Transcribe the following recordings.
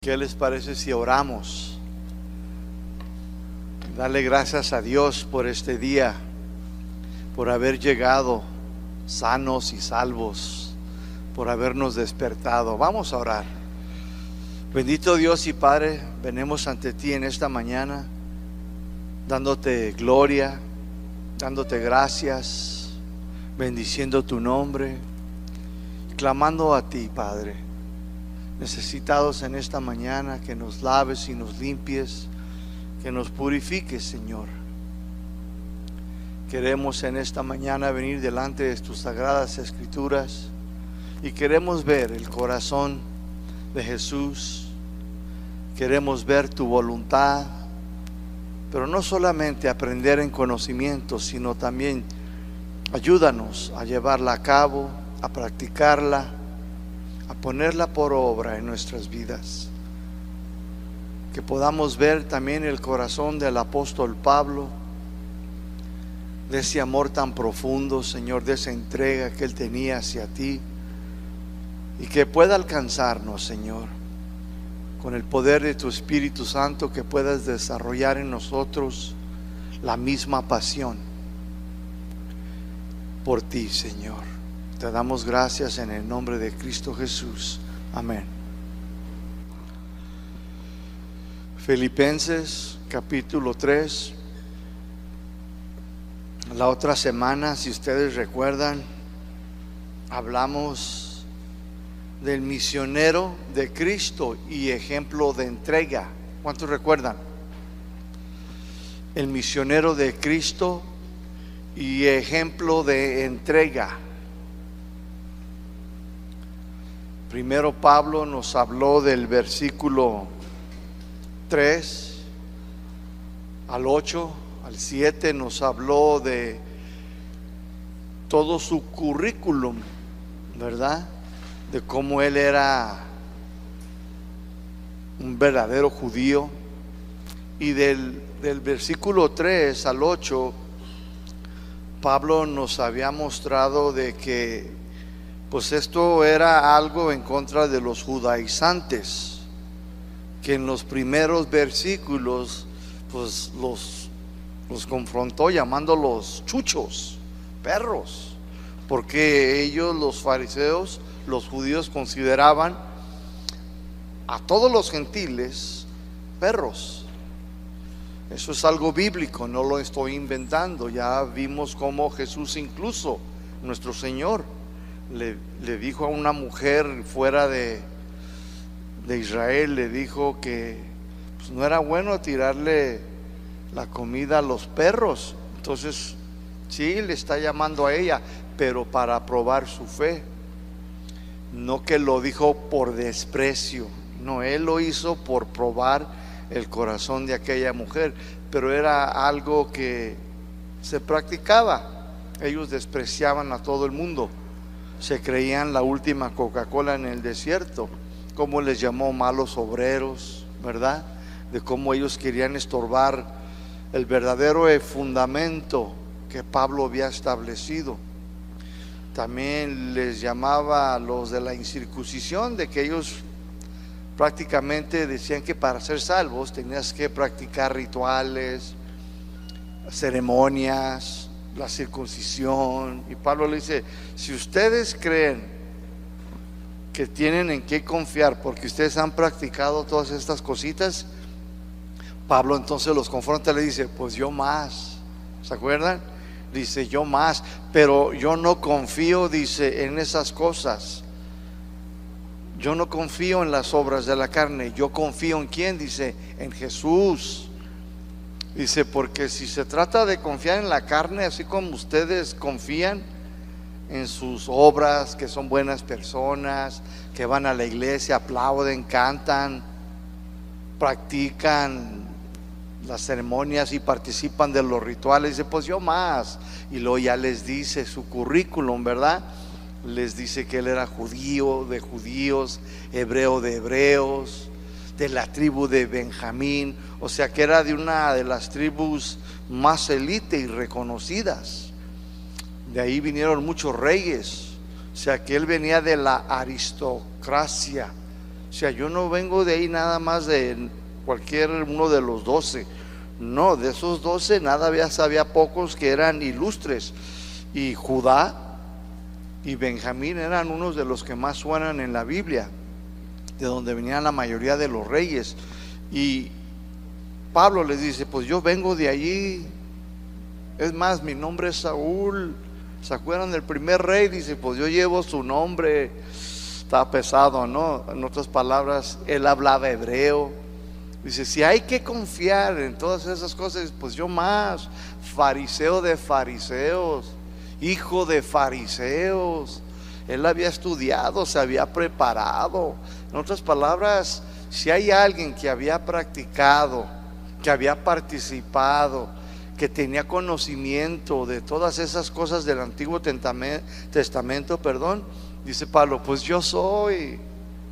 ¿Qué les parece si oramos? Dale gracias a Dios por este día, por haber llegado sanos y salvos, por habernos despertado. Vamos a orar. Bendito Dios y Padre, venimos ante ti en esta mañana, dándote gloria, dándote gracias, bendiciendo tu nombre, clamando a ti, Padre. Necesitados en esta mañana, que nos laves y nos limpies, que nos purifiques, Señor. Queremos en esta mañana venir delante de tus sagradas escrituras y queremos ver el corazón de Jesús. Queremos ver tu voluntad, pero no solamente aprender en conocimiento, sino también ayúdanos a llevarla a cabo, a practicarla, a ponerla por obra en nuestras vidas. Que podamos ver también el corazón del apóstol Pablo, de ese amor tan profundo, Señor, de esa entrega que él tenía hacia ti, y que pueda alcanzarnos, Señor, con el poder de tu Espíritu Santo, que puedas desarrollar en nosotros la misma pasión por ti, Señor. Te damos gracias en el nombre de Cristo Jesús. Amén. Filipenses capítulo 3. La otra semana, si ustedes recuerdan, hablamos del misionero de Cristo y ejemplo de entrega. ¿Cuántos recuerdan? El misionero de Cristo y ejemplo de entrega. Primero Pablo nos habló del versículo 3 al 8, al 7, nos habló de todo su currículum, ¿verdad? De cómo él era un verdadero judío. Y del versículo 3 al 8, Pablo nos había mostrado de que pues esto era algo en contra de los judaizantes, que en los primeros versículos pues los confrontó llamándolos chuchos, perros, porque ellos, los fariseos, los judíos, consideraban a todos los gentiles perros. Eso es algo bíblico, no lo estoy inventando. Ya vimos cómo Jesús, incluso nuestro Señor, le dijo a una mujer fuera de Israel, le dijo que pues no era bueno tirarle la comida a los perros. Entonces sí, le está llamando a ella, pero para probar su fe. No que lo dijo por desprecio, no, él lo hizo por probar el corazón de aquella mujer, pero era algo que se practicaba. Ellos despreciaban a todo el mundo, se creían la última Coca-Cola en el desierto. Como les llamó malos obreros, ¿verdad? De cómo ellos querían estorbar el verdadero fundamento que Pablo había establecido. También les llamaba a los de la incircuncisión, de que ellos prácticamente decían que para ser salvos tenías que practicar rituales, ceremonias, la circuncisión. Y Pablo le dice: si ustedes creen que tienen en qué confiar porque ustedes han practicado todas estas cositas, Pablo entonces los confronta, le dice: pues yo más. ¿Se acuerdan? Dice: yo más, pero yo no confío, dice, en esas cosas. Yo no confío en las obras de la carne. Yo confío en ¿quién? Dice: en Jesús. Dice: porque si se trata de confiar en la carne, así como ustedes confían en sus obras, que son buenas personas, que van a la iglesia, aplauden, cantan, practican las ceremonias y participan de los rituales, dice: pues yo más. Y luego ya les dice su currículum, ¿verdad? Les dice que él era judío de judíos, hebreo de hebreos, de la tribu de Benjamín, o sea que era de una de las tribus más élite y reconocidas. De ahí vinieron muchos reyes, o sea que él venía de la aristocracia, O sea, yo no vengo de ahí nada más de cualquier uno de los 12. No, de esos 12 nada había pocos que eran ilustres. Y Judá y Benjamín eran unos de los que más suenan en la Biblia, de donde venían la mayoría de los reyes. Y Pablo les dice, pues yo vengo de allí. Es más, mi nombre es Saúl. ¿Se acuerdan del primer rey? Dice, pues yo llevo su nombre. Está pesado, ¿no? En otras palabras, él hablaba hebreo. Dice, si hay que confiar en todas esas cosas, pues yo más, fariseo de fariseos, hijo de fariseos. Él había estudiado, se había preparado. En otras palabras, si hay alguien que había practicado, que había participado, que tenía conocimiento de todas esas cosas del Antiguo Testamento, dice Pablo, pues yo soy.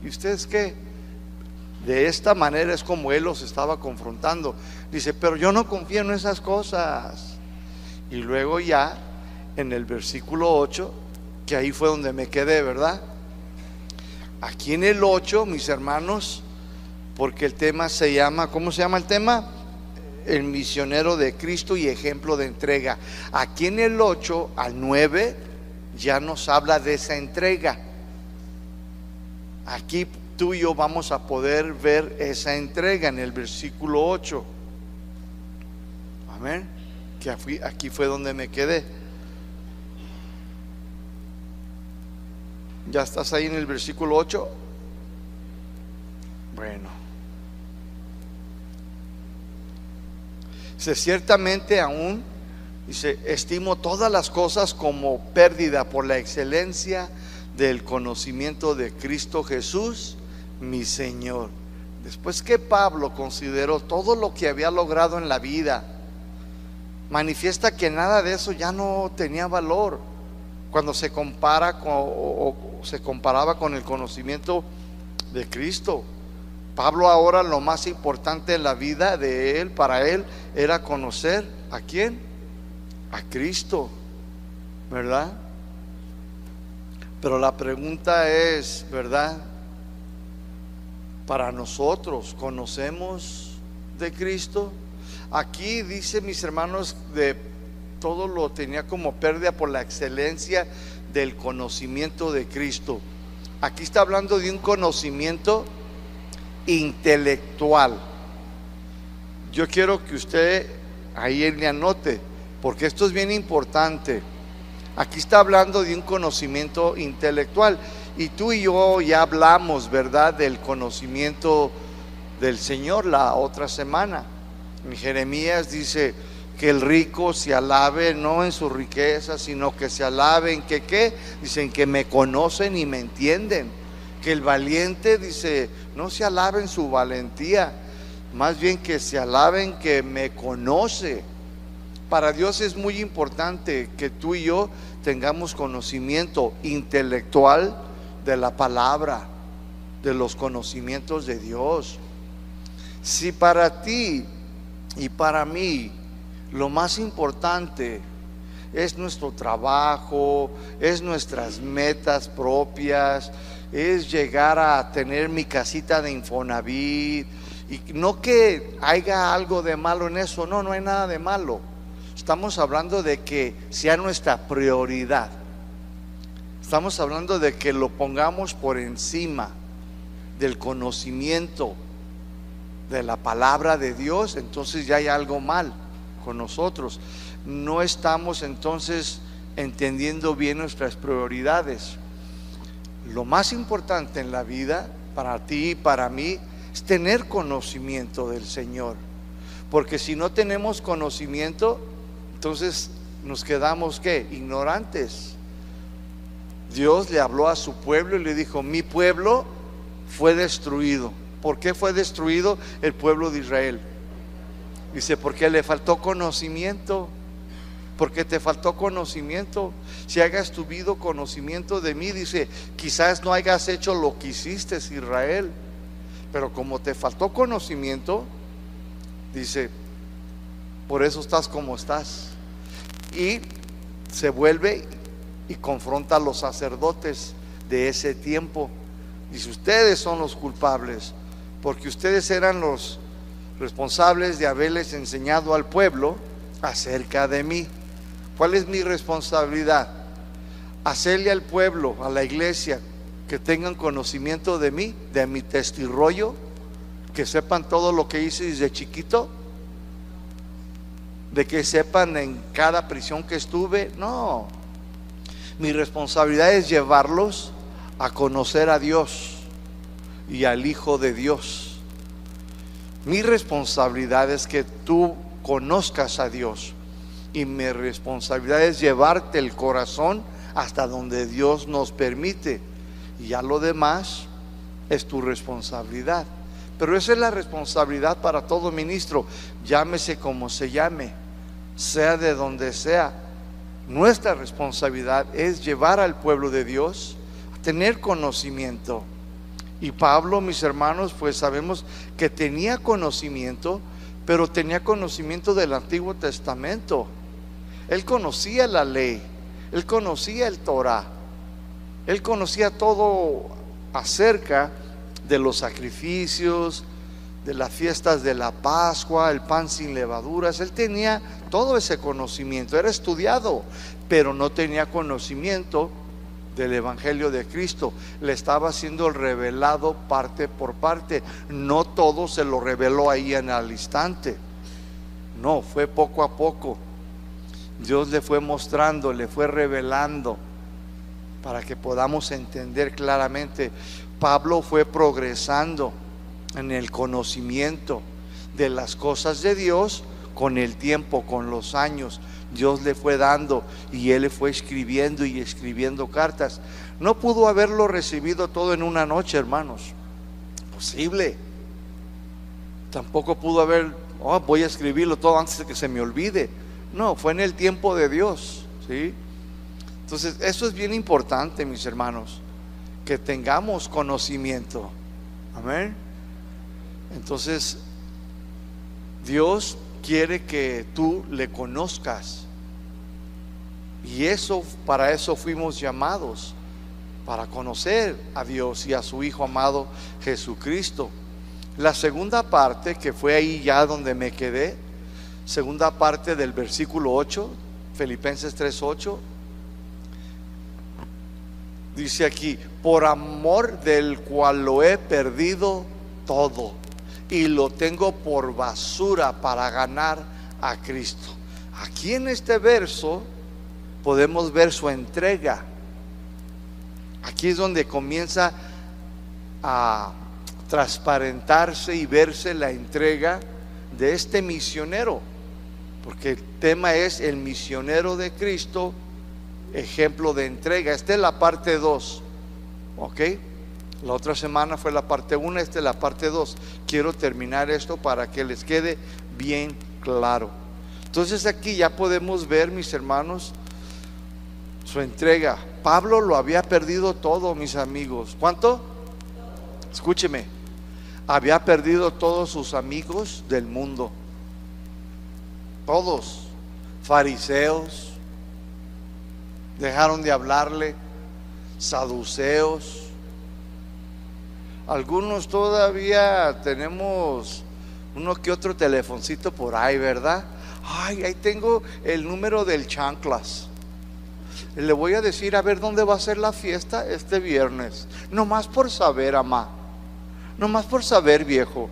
¿Y ustedes qué? De esta manera es como él los estaba confrontando. Dice, pero yo no confío en esas cosas. Y luego ya en el versículo 8, que ahí fue donde me quedé, ¿verdad? Aquí en el 8, mis hermanos, porque el tema se llama, ¿cómo se llama el tema? El misionero de Cristo y ejemplo de entrega. Aquí en el 8 al 9 ya nos habla de esa entrega. Aquí tú y yo vamos a poder ver esa entrega en el versículo 8. Amén. Que aquí fue donde me quedé. ¿Ya estás ahí en el versículo 8? Bueno. Dice, ciertamente aún, dice, estimo todas las cosas como pérdida por la excelencia del conocimiento de Cristo Jesús, mi Señor. Después que Pablo consideró todo lo que había logrado en la vida, manifiesta que nada de eso ya no tenía valor cuando se compara o se comparaba con el conocimiento de Cristo. Pablo ahora lo más importante en la vida de él, para él, era conocer ¿a quién? A Cristo, ¿verdad? Pero la pregunta es, ¿verdad? Para nosotros, ¿conocemos de Cristo? Aquí dice, mis hermanos, de todo lo tenía como pérdida por la excelencia del conocimiento de Cristo. Aquí está hablando de un conocimiento intelectual. Yo quiero que usted ahí le anote, porque esto es bien importante. Aquí está hablando de un conocimiento intelectual. Y tú y yo ya hablamos, ¿verdad?, del conocimiento del Señor la otra semana. En Jeremías dice que el rico se alabe no en su riqueza, sino que se alabe en que ¿qué? Dicen que me conocen y me entienden. Que el valiente, dice, no se alabe en su valentía, más bien que se alaben que me conoce. Para Dios es muy importante que tú y yo tengamos conocimiento intelectual de la palabra, de los conocimientos de Dios. Si para ti y para mí lo más importante es nuestro trabajo, es nuestras metas propias, es llegar a tener mi casita de Infonavit, y no que haya algo de malo en eso, no hay nada de malo. Estamos hablando de que sea nuestra prioridad. Estamos hablando de que lo pongamos por encima del conocimiento de la palabra de Dios. Entonces ya hay algo mal con nosotros. No estamos entonces entendiendo bien nuestras prioridades. Lo más importante en la vida, para ti y para mí, es tener conocimiento del Señor. Porque si no tenemos conocimiento, entonces nos quedamos ¿qué? Ignorantes. Dios le habló a su pueblo y le dijo, mi pueblo fue destruido. ¿Por qué fue destruido el pueblo de Israel? Dice, porque le faltó conocimiento. Porque te faltó conocimiento. Si hayas tuvido conocimiento de mí, dice, quizás no hayas hecho lo que hiciste, Israel, pero como te faltó conocimiento, dice, por eso estás como estás. Y se vuelve y confronta a los sacerdotes de ese tiempo. Dice, ustedes son los culpables, porque ustedes eran los responsables de haberles enseñado al pueblo acerca de mí. ¿Cuál es mi responsabilidad? Hacerle al pueblo, a la iglesia, que tengan conocimiento de mí, de mi testirollo, que sepan todo lo que hice desde chiquito, de que sepan en cada prisión que estuve. No, mi responsabilidad es llevarlos a conocer a Dios y al Hijo de Dios. Mi responsabilidad es que tú conozcas a Dios, y mi responsabilidad es llevarte el corazón hasta donde Dios nos permite, y ya lo demás es tu responsabilidad. Pero esa es la responsabilidad para todo ministro, llámese como se llame, sea de donde sea. Nuestra responsabilidad es llevar al pueblo de Dios a tener conocimiento. Y Pablo, mis hermanos, pues sabemos que tenía conocimiento, pero tenía conocimiento del Antiguo Testamento. Él conocía la ley, él conocía el Torah, él conocía todo acerca de los sacrificios, de las fiestas de la Pascua, el pan sin levaduras. Él tenía todo ese conocimiento, era estudiado, pero no tenía conocimiento del Evangelio de Cristo. Le estaba siendo revelado parte por parte. No todo se lo reveló ahí en el instante, no, fue poco a poco. Dios le fue mostrando, le fue revelando, para que podamos entender claramente. Pablo fue progresando en el conocimiento de las cosas de Dios con el tiempo, con los años. Dios le fue dando, y él le fue escribiendo y escribiendo cartas. No pudo haberlo recibido todo en una noche, hermanos, imposible. Tampoco pudo haber, voy a escribirlo todo antes de que se me olvide. No, fue en el tiempo de Dios, ¿sí? Entonces eso es bien importante, mis hermanos, que tengamos conocimiento. Amén. Entonces Dios quiere que tú le conozcas, y eso, para eso fuimos llamados, para conocer a Dios y a su Hijo amado Jesucristo. La segunda parte, que fue ahí ya donde me quedé, segunda parte del versículo 8, Filipenses 3:8, dice aquí: por amor del cual lo he perdido todo, y lo tengo por basura para ganar a Cristo. Aquí en este verso podemos ver su entrega. Aquí es donde comienza a transparentarse y verse la entrega de este misionero, porque el tema es el misionero de Cristo, ejemplo de entrega. Esta es la parte 2, ¿ok? La otra semana fue la parte 1, esta es la parte 2. Quiero terminar esto para que les quede bien claro. Entonces aquí ya podemos ver, mis hermanos, su entrega. Pablo lo había perdido todo, mis amigos. ¿Cuánto? Escúcheme. Había perdido todos sus amigos del mundo, todos. Fariseos dejaron de hablarle, saduceos. Algunos todavía tenemos uno que otro telefoncito por ahí, ¿verdad? Ay, ahí tengo el número del chanclas. Le voy a decir a ver dónde va a ser la fiesta este viernes. Nomás por saber, amá. Nomás por saber, viejo,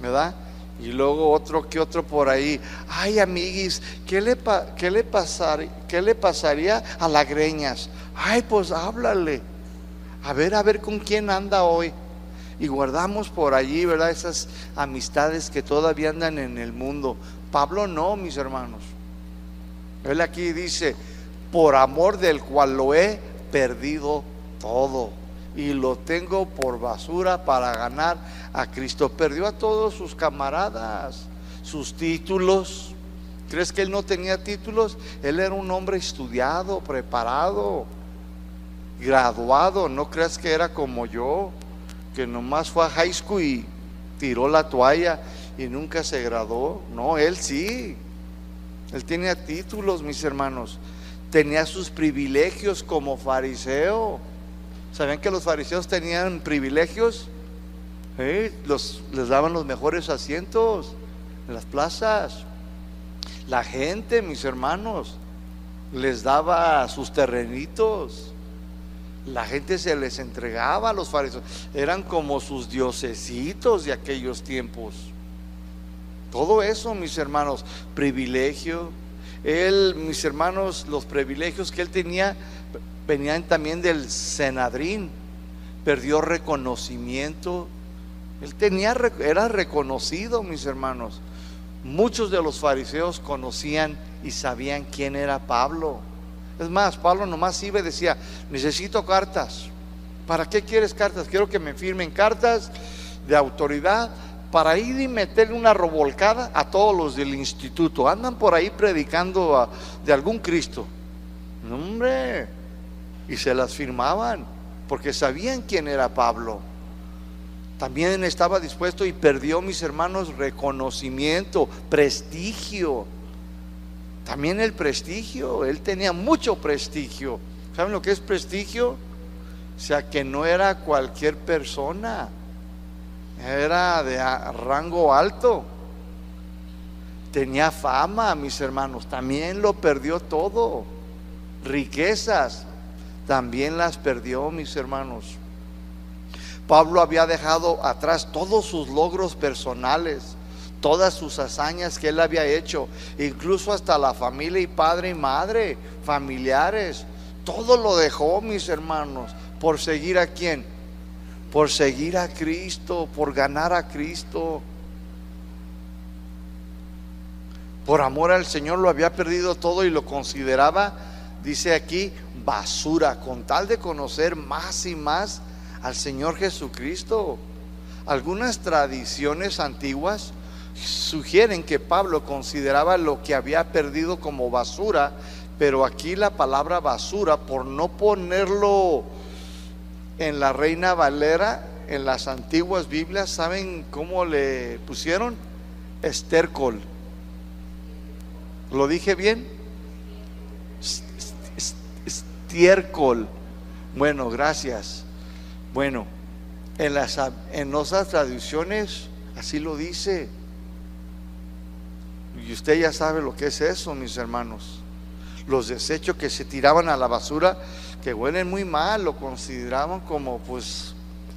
¿verdad? Y luego otro que otro por ahí. Ay, amiguis, ¿qué le pasaría a la Greñas? Ay, pues háblale. A ver con quién anda hoy. Y guardamos por allí, ¿verdad? Esas amistades que todavía andan en el mundo. Pablo no, mis hermanos. Él aquí dice: por amor del cual lo he perdido todo, y lo tengo por basura para ganar a Cristo. Perdió a todos sus camaradas, sus títulos. ¿Crees que él no tenía títulos? Él era un hombre estudiado, preparado, graduado. No creas que era como yo, que nomás fue a high school y tiró la toalla y nunca se graduó. No, él sí. Él tenía títulos, mis hermanos. Tenía sus privilegios como fariseo. ¿Sabían que los fariseos tenían privilegios? Les daban los mejores asientos en las plazas. La gente, mis hermanos, les daba sus terrenitos. La gente se les entregaba a los fariseos. Eran como sus diosesitos de aquellos tiempos. Todo eso, mis hermanos, privilegio. Mis hermanos, los privilegios que él tenía venían también del Sanedrín. Perdió reconocimiento. Era reconocido, mis hermanos. Muchos de los fariseos conocían y sabían quién era Pablo. Es más, Pablo nomás iba y decía: necesito cartas. ¿Para qué quieres cartas? Quiero que me firmen cartas de autoridad para ir y meterle una revolcada a todos los del instituto. Andan por ahí predicando de algún Cristo. No, hombre. Y se las firmaban porque sabían quién era Pablo. También estaba dispuesto y perdió, mis hermanos, reconocimiento, prestigio. También el prestigio, él tenía mucho prestigio. ¿Saben lo que es prestigio? O sea, que no era cualquier persona, era de rango alto. Tenía fama, mis hermanos, también lo perdió todo. Riquezas, también las perdió, mis hermanos. Pablo había dejado atrás todos sus logros personales, todas sus hazañas que él había hecho, incluso hasta la familia y padre y madre, familiares. Todo lo dejó, mis hermanos, por seguir a quién, por seguir a Cristo, por ganar a Cristo. Por amor al Señor lo había perdido todo y lo consideraba, dice aquí, basura, con tal de conocer más y más al Señor Jesucristo. Algunas tradiciones antiguas sugieren que Pablo consideraba lo que había perdido como basura, pero aquí la palabra basura, por no ponerlo en la Reina Valera, en las antiguas Biblias, ¿saben cómo le pusieron? Estiércol. ¿Lo dije bien? Estiércol. Bueno, gracias. Bueno, en otras tradiciones así lo dice. Y usted ya sabe lo que es eso, mis hermanos. Los desechos que se tiraban a la basura, que huelen muy mal, lo consideraban como pues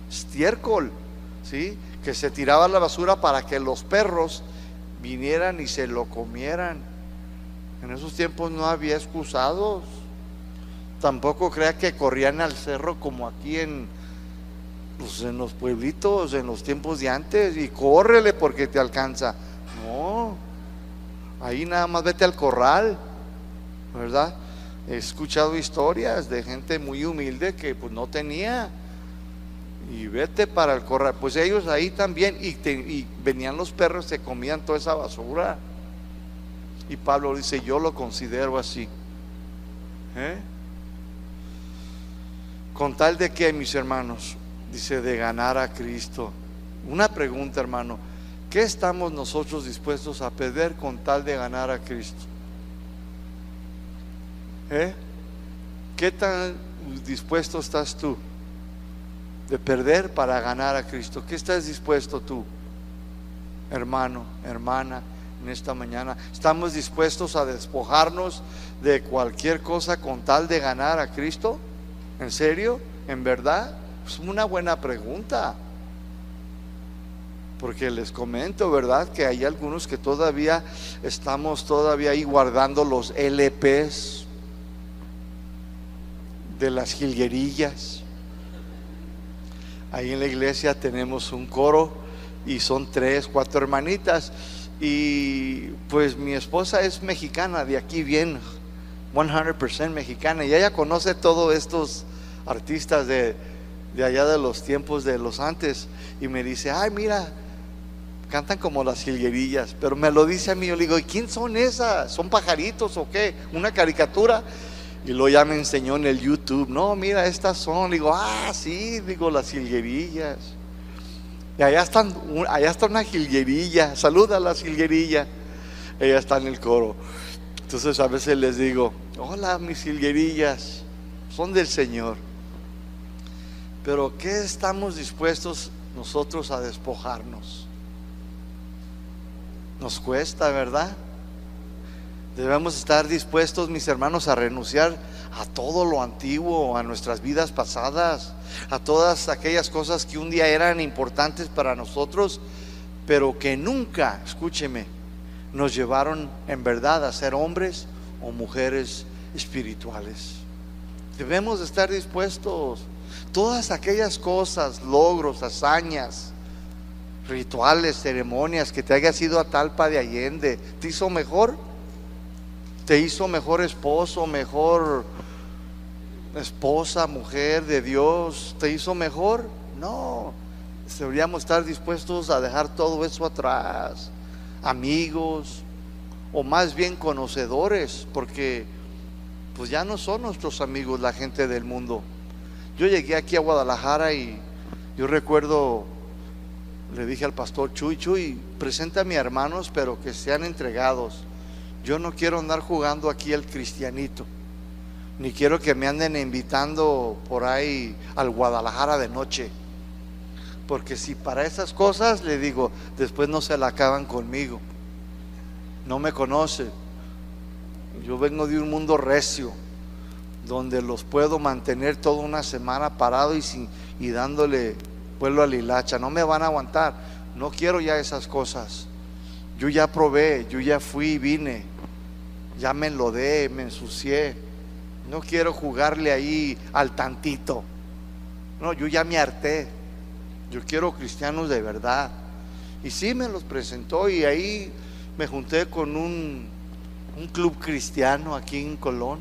estiércol, ¿sí? Que se tiraba a la basura para que los perros vinieran y se lo comieran. En esos tiempos no había excusados. Tampoco crea que corrían al cerro como aquí pues en los pueblitos, en los tiempos de antes, y córrele porque te alcanza. No, ahí nada más vete al corral, ¿verdad? He escuchado historias de gente muy humilde que pues no tenía, y vete para el corral. Pues ellos ahí también, y venían los perros, se comían toda esa basura. Y Pablo dice: yo lo considero así. Con tal de que, mis hermanos, dice, de ganar a Cristo. Una pregunta, hermano: ¿qué estamos nosotros dispuestos a perder con tal de ganar a Cristo? ¿Qué tan dispuesto estás tú de perder para ganar a Cristo? ¿Qué estás dispuesto tú, hermano, hermana, en esta mañana? ¿Estamos dispuestos a despojarnos de cualquier cosa con tal de ganar a Cristo? ¿En serio? ¿En verdad? Es una buena pregunta, porque les comento, ¿verdad?, que hay algunos que todavía estamos ahí guardando los LPs de las jilguerillas. Ahí en la iglesia tenemos un coro y son 3, 4 hermanitas, y pues mi esposa es mexicana, de aquí bien, 100% mexicana, y ella conoce todos estos artistas de allá de los tiempos de los antes, y me dice: ay, mira, cantan como las jilguerillas. Pero me lo dice a mí, yo le digo: ¿y quién son esas? ¿Son pajaritos o qué? ¿Una caricatura? Y luego ya me enseñó en el YouTube: no, mira, estas son. Le digo: ah, sí, digo, las jilguerillas. Y allá está una jilguerilla, saluda a la jilguerilla. Ella está en el coro. Entonces a veces les digo: hola, mis jilguerillas, son del Señor. Pero ¿qué estamos dispuestos nosotros a despojarnos? Nos cuesta, ¿verdad? Debemos estar dispuestos, mis hermanos, a renunciar a todo lo antiguo, a nuestras vidas pasadas, a todas aquellas cosas que un día eran importantes para nosotros, pero que nunca, escúcheme, nos llevaron en verdad a ser hombres o mujeres espirituales. Debemos estar dispuestos. Todas aquellas cosas, logros, hazañas, rituales, ceremonias que te hayas ido a Talpa de Allende, ¿te hizo mejor? ¿Te hizo mejor esposo, mejor esposa, mujer de Dios? ¿Te hizo mejor? No. Deberíamos estar dispuestos a dejar todo eso atrás. Amigos, o más bien conocedores, porque pues ya no son nuestros amigos la gente del mundo. Yo llegué aquí a Guadalajara y yo recuerdo, le dije al pastor Chuy, preséntame a hermanos, pero que sean entregados. Yo no quiero andar jugando aquí el cristianito, ni quiero que me anden invitando por ahí al Guadalajara de noche, porque si para esas cosas, le digo, después no se la acaban conmigo. No me conoce. Yo vengo de un mundo recio, donde los puedo mantener toda una semana parado y dándole vuelo a la hilacha. No me van a aguantar. No quiero ya esas cosas. Yo ya probé, yo ya fui y vine, ya me enlodé, me ensucié. No quiero jugarle ahí al tantito. No, yo ya me harté. Yo quiero cristianos de verdad. Y sí me los presentó, y ahí me junté con un club cristiano aquí en Colón.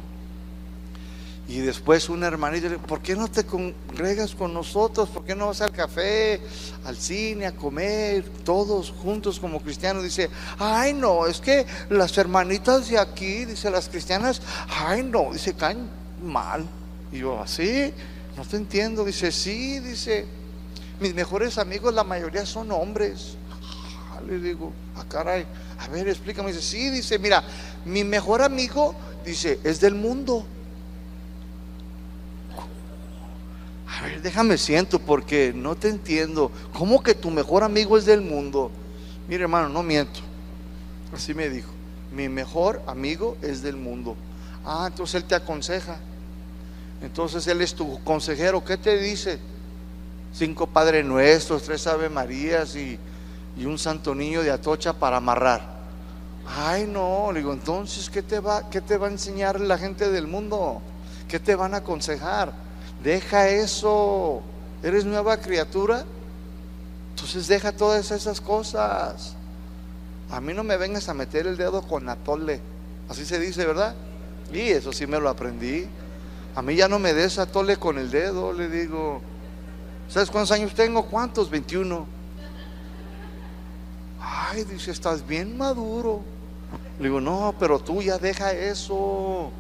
Y después una hermanita le dijo: ¿por qué no te congregas con nosotros? ¿Por qué no vas al café, al cine, a comer, todos juntos como cristianos? Dice: ay no, es que las hermanitas de aquí, dice, las cristianas, ay no, dice, caen mal. Y yo: ¿así? No te entiendo. Dice: sí, dice, mis mejores amigos, la mayoría son hombres. Le digo: ah, caray, a ver, explícame. Dice: sí, dice, mira, mi mejor amigo, dice, es del mundo. A ver, déjame siento, porque no te entiendo. ¿Cómo que tu mejor amigo es del mundo? Mire, hermano, no miento. Así me dijo: mi mejor amigo es del mundo. Ah, entonces él te aconseja. Entonces él es tu consejero. ¿Qué te dice? 5 Padre Nuestros, 3 Ave Marías y un Santo Niño de Atocha para amarrar. Ay no, le digo, entonces ¿qué te va a enseñar la gente del mundo? ¿Qué te van a aconsejar? Deja eso. ¿Eres nueva criatura? Entonces deja todas esas cosas. A mí no me vengas a meter el dedo con atole. Así se dice, ¿verdad? Y eso sí me lo aprendí. A mí ya no me des atole con el dedo. Le digo: ¿sabes cuántos años tengo? ¿Cuántos? 21. Ay, dice, estás bien maduro. Le digo: no, pero tú ya deja eso.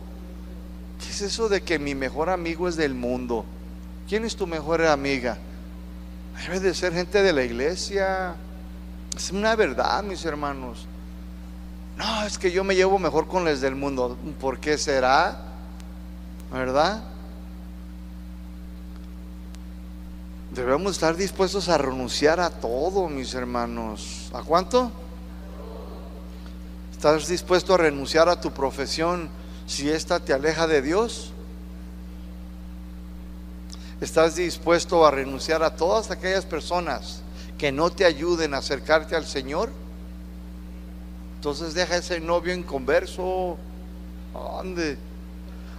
¿Qué es eso de que mi mejor amigo es del mundo? ¿Quién es tu mejor amiga? Debe de ser gente de la iglesia. Es una verdad, mis hermanos. No, es que yo me llevo mejor con los del mundo. ¿Por qué será? ¿Verdad? Debemos estar dispuestos a renunciar a todo, mis hermanos. ¿A cuánto? ¿Estás dispuesto a renunciar a tu profesión si ésta te aleja de Dios? ¿Estás dispuesto a renunciar a todas aquellas personas que no te ayuden a acercarte al Señor? Entonces deja ese novio inconverso. ¿Dónde?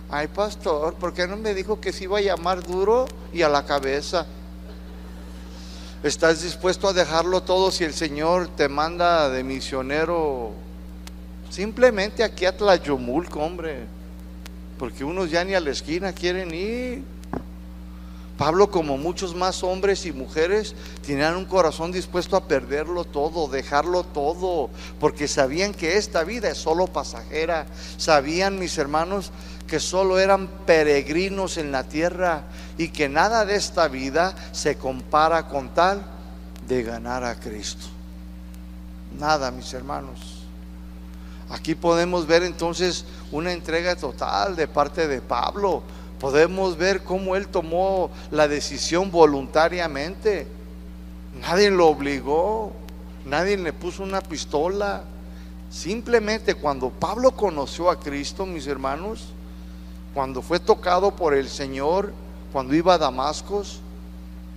Ay, pastor, ¿por qué no me dijo que se iba a llamar duro y a la cabeza? ¿Estás dispuesto a dejarlo todo si el Señor te manda de misionero simplemente aquí a Tlayomulco, hombre? Porque unos ya ni a la esquina quieren ir. Pablo, como muchos más hombres y mujeres, tenían un corazón dispuesto a perderlo todo, dejarlo todo, porque sabían que esta vida es solo pasajera. Sabían, mis hermanos, que solo eran peregrinos en la tierra y que nada de esta vida se compara con tal de ganar a Cristo. Nada, mis hermanos. Aquí podemos ver entonces una entrega total de parte de Pablo. Podemos ver cómo Él tomó la decisión voluntariamente. Nadie lo obligó, nadie le puso una pistola. Simplemente cuando Pablo conoció a Cristo, mis hermanos, cuando fue tocado por el Señor, cuando iba a Damasco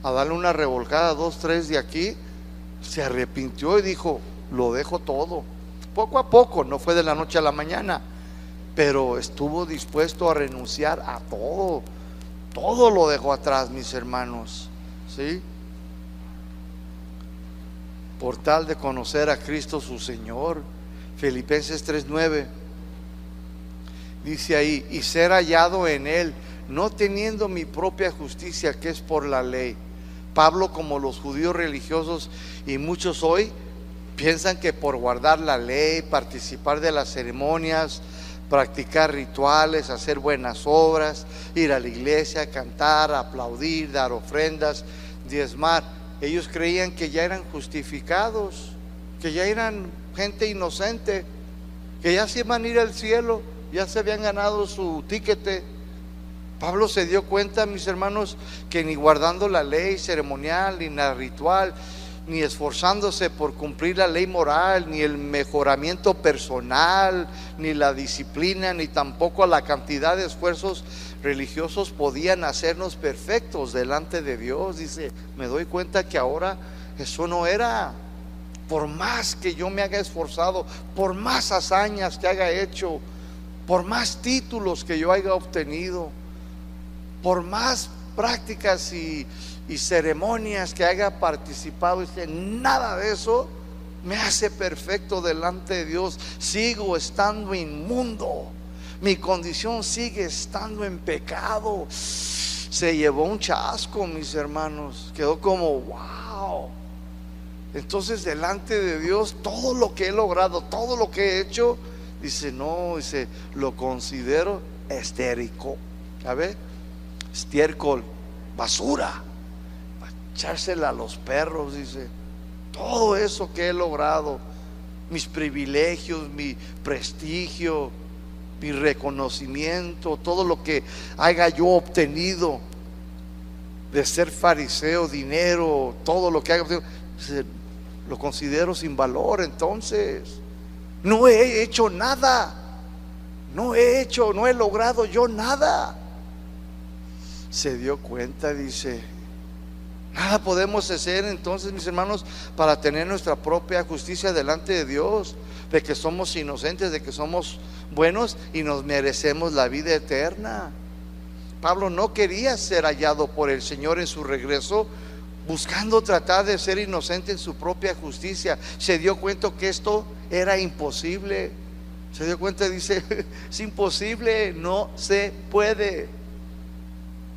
a darle una revolcada 2, 3 de aquí, se arrepintió y dijo: lo dejo todo. Poco a poco, no fue de la noche a la mañana, pero estuvo dispuesto a renunciar a todo. Todo lo dejó atrás, mis hermanos, ¿sí? Por tal de conocer a Cristo su Señor. Filipenses 3:9 dice ahí: y ser hallado en Él, no teniendo mi propia justicia que es por la ley. Pablo, como los judíos religiosos y muchos hoy, piensan que por guardar la ley, participar de las ceremonias, practicar rituales, hacer buenas obras, ir a la iglesia, cantar, aplaudir, dar ofrendas, diezmar, ellos creían que ya eran justificados, que ya eran gente inocente, que ya se iban a ir al cielo, ya se habían ganado su tiquete. Pablo se dio cuenta, mis hermanos, que ni guardando la ley ceremonial, ni la ritual, ni esforzándose por cumplir la ley moral, ni el mejoramiento personal, ni la disciplina, ni tampoco la cantidad de esfuerzos religiosos podían hacernos perfectos delante de Dios. Dice: me doy cuenta que ahora eso no era. Por más que yo me haya esforzado, por más hazañas que haya hecho, por más títulos que yo haya obtenido, por más prácticas y ceremonias que haya participado, dice, nada de eso me hace perfecto delante de Dios. Sigo estando inmundo, mi condición sigue estando en pecado. Se llevó un chasco, mis hermanos, quedó como wow. Entonces delante de Dios, todo lo que he logrado, todo lo que he hecho, dice, no, dice, lo considero estérico, ¿sabe? Estiércol, basura, para echársela a los perros. Dice, todo eso que he logrado, mis privilegios, mi prestigio, mi reconocimiento, todo lo que haya yo obtenido de ser fariseo, dinero, todo lo que haya obtenido, dice, lo considero sin valor. Entonces no he hecho nada, no he logrado yo nada. Se dio cuenta, dice, nada podemos hacer entonces, mis hermanos, para tener nuestra propia justicia delante de Dios, de que somos inocentes, de que somos buenos y nos merecemos la vida eterna. Pablo no quería ser hallado por el Señor en su regreso, buscando tratar de ser inocente en su propia justicia. Se dio cuenta que esto era imposible. Se dio cuenta, dice, es imposible, no se puede.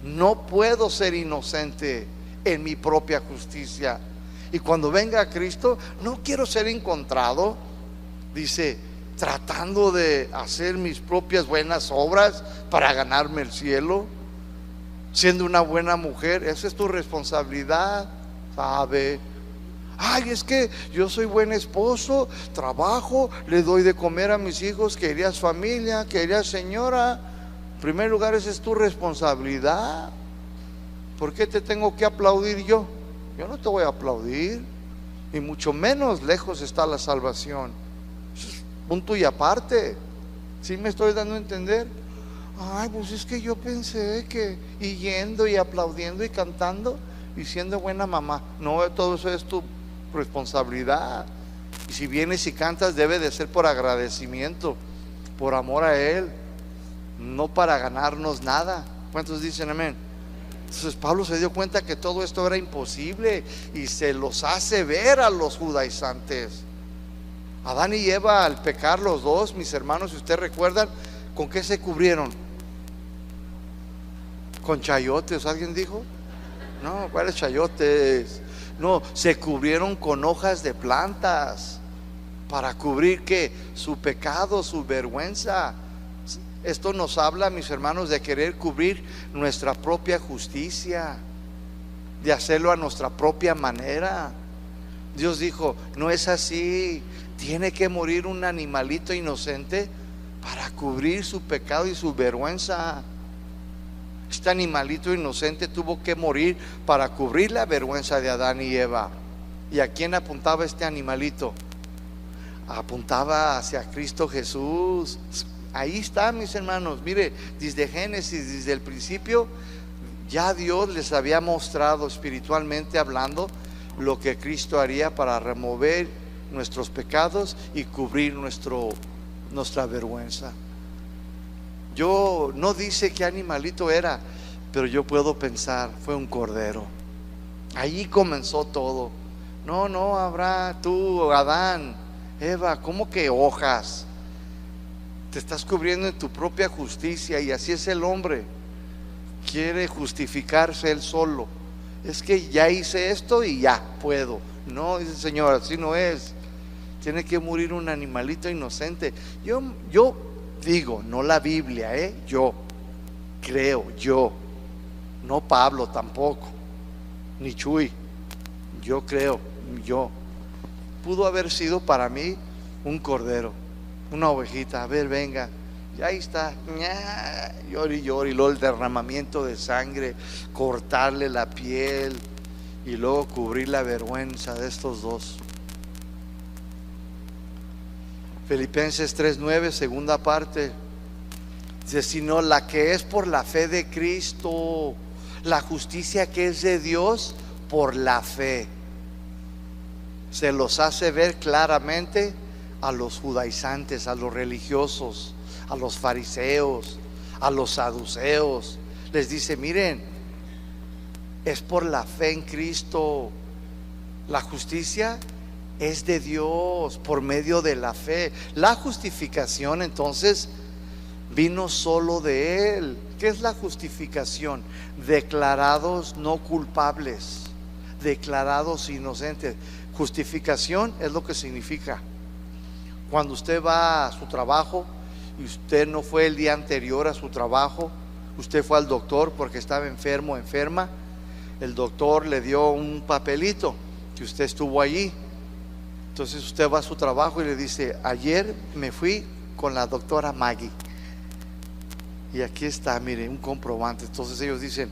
No puedo ser inocente en mi propia justicia. Y cuando venga a Cristo, no quiero ser encontrado, dice, tratando de hacer mis propias buenas obras para ganarme el cielo, siendo una buena mujer. Esa es tu responsabilidad, ¿sabe? Ay, es que yo soy buen esposo, trabajo, le doy de comer a mis hijos, querías familia, querías señora. En primer lugar, esa es tu responsabilidad. ¿Por qué te tengo que aplaudir yo? Yo no te voy a aplaudir, y mucho menos lejos está la salvación. Eso es punto y aparte. ¿Sí me estoy dando a entender? Ay, pues es que yo pensé que, y yendo y aplaudiendo y cantando y siendo buena mamá. No, todo eso es tu responsabilidad. Y si vienes y cantas, debe de ser por agradecimiento, por amor a Él, no para ganarnos nada. ¿Cuántos dicen amén? Entonces Pablo se dio cuenta que todo esto era imposible y se los hace ver a los judaizantes. Adán y Eva, al pecar los dos, mis hermanos, si ustedes recuerdan, ¿con qué se cubrieron? ¿Con chayotes? ¿Alguien dijo? No, ¿cuáles chayotes? No, se cubrieron con hojas de plantas. ¿Para cubrir qué? Su pecado, su vergüenza. Esto nos habla, mis hermanos, de querer cubrir nuestra propia justicia, de hacerlo a nuestra propia manera. Dios dijo, no es así. Tiene que morir un animalito inocente para cubrir su pecado y su vergüenza. Este animalito inocente tuvo que morir para cubrir la vergüenza de Adán y Eva. ¿Y a quién apuntaba este animalito? Apuntaba hacia Cristo Jesús. Ahí está, mis hermanos. Mire, desde Génesis, desde el principio, ya Dios les había mostrado espiritualmente hablando lo que Cristo haría para remover nuestros pecados y cubrir nuestra vergüenza. Yo no dice qué animalito era, pero yo puedo pensar, fue un cordero. Ahí comenzó todo. No habrá tú, Adán, Eva, ¿cómo que hojas? Te estás cubriendo en tu propia justicia, y así es el hombre. Quiere justificarse él solo. Es que ya hice esto y ya puedo. No, dice el Señor, así no es. Tiene que morir un animalito inocente. Yo digo, no la Biblia, yo creo, no Pablo tampoco, ni Chuy. Yo creo, pudo haber sido para mí un cordero, una ovejita. A ver, venga, y ahí está, llori, y luego el derramamiento de sangre, cortarle la piel y luego cubrir la vergüenza de estos dos. Filipenses 3:9, segunda parte, dice: sino la que es por la fe de Cristo, la justicia que es de Dios por la fe. Se los hace ver claramente a los judaizantes, a los religiosos, a los fariseos, a los saduceos. Les dice: miren, es por la fe en Cristo. La justicia es de Dios por medio de la fe. La justificación entonces vino solo de Él. ¿Qué es la justificación? Declarados no culpables, declarados inocentes. Justificación es lo que significa cuando usted va a su trabajo y usted no fue el día anterior a su trabajo, usted fue al doctor porque estaba enfermo o enferma. El doctor le dio un papelito que usted estuvo allí. Entonces usted va a su trabajo y le dice: ayer me fui con la doctora Maggie y aquí está, mire, un comprobante. Entonces ellos dicen: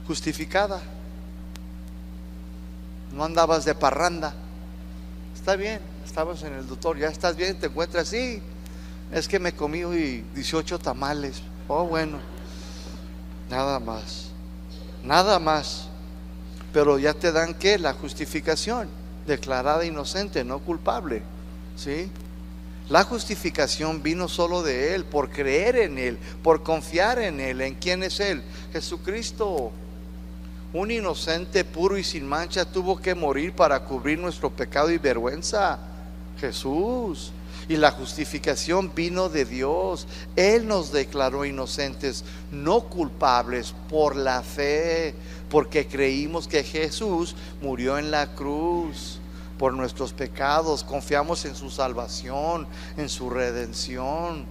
justificada, no andabas de parranda, está bien, estabas en el doctor, ya estás bien, te encuentras. Sí, es que me comí hoy 18 tamales. Oh, bueno, nada más. Pero ya te dan, ¿qué? La justificación, declarada inocente, no culpable. ¿Sí? La justificación vino solo de Él, por creer en Él, por confiar en Él. ¿En quién es Él? Jesucristo. Un inocente puro y sin mancha tuvo que morir para cubrir nuestro pecado y vergüenza. Jesús. Y la justificación vino de Dios. Él nos declaró inocentes, no culpables, por la fe, porque creímos que Jesús murió en la cruz por nuestros pecados. Confiamos en su salvación, en su redención.